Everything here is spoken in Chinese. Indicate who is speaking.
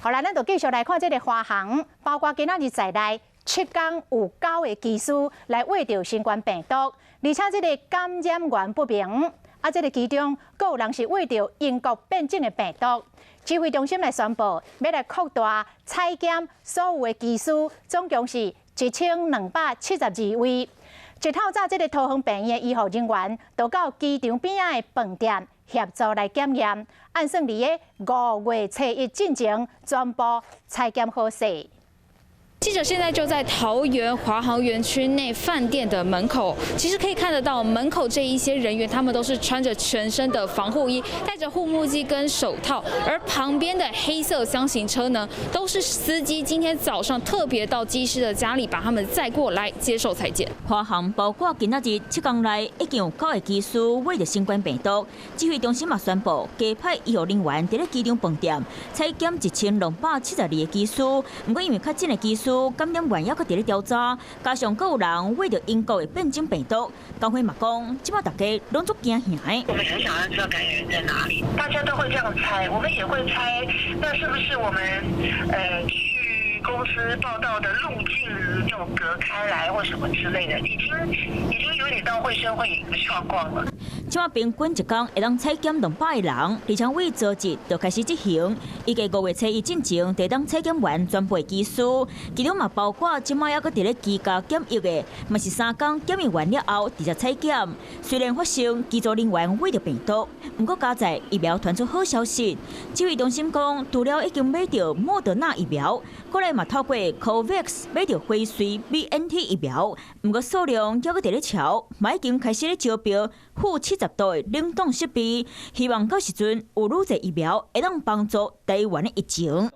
Speaker 1: 好啦，咱就继续来看这个华航，包括今仔日在内7天有9个机师来挖到新冠病毒，而且这个感染源不明。这个其中阁有人是挖到英国变种的病毒。指挥中心来宣布，要来扩大采检所有的机师，总共是1272位。一透早，这个桃园病院的医护人员都到机场边仔的饭店协助来检验，按算伫个5月初1进前全部采检好势。
Speaker 2: 记者现在就在桃园华航园区内饭店的门口，其实可以看得到门口这一些人员，他们都是穿着全身的防护衣，戴着护目镜跟手套，而旁边的黑色厢型车呢，都是司机今天早上特别到机师的家里把他们载过来接受采检。
Speaker 3: 华航包括今仔日7天内已经有9个机师挖到新冠病毒，指挥中心嘛宣布，加派医护人员伫咧机场饭店采检1272个机师，不过因为较近的机师感染源还搁伫咧调查，加上阁有人挖到英国的变种病毒，高辉嘛讲，即摆大家拢足惊吓的。
Speaker 4: 我们很想要知道感染源在哪里，大家都会这样猜，我们也会猜，那是不是我们去公司报道的路径就隔开来或什么之类的，已经有点到绘声绘影的状况了。
Speaker 3: 即摆平均一天会当采检200个人，而且为昨日就开始执行。预计5月初1进前，得当采检完全部的技术，其中嘛包括即摆还搁伫咧居家检疫的，嘛是3天检疫完了后直接采检。虽然发生机组人员挖到病毒，不过加在疫苗传出好消息。指挥中心讲，除了已经买到莫德纳疫苗，过来嘛透过 COVAX 买到辉瑞 BNT 疫苗，不过数量还搁伫咧超，嘛已经开始咧招标-70度的冷冻设备，希望到时阵有愈侪疫苗会当帮助台湾的疫情。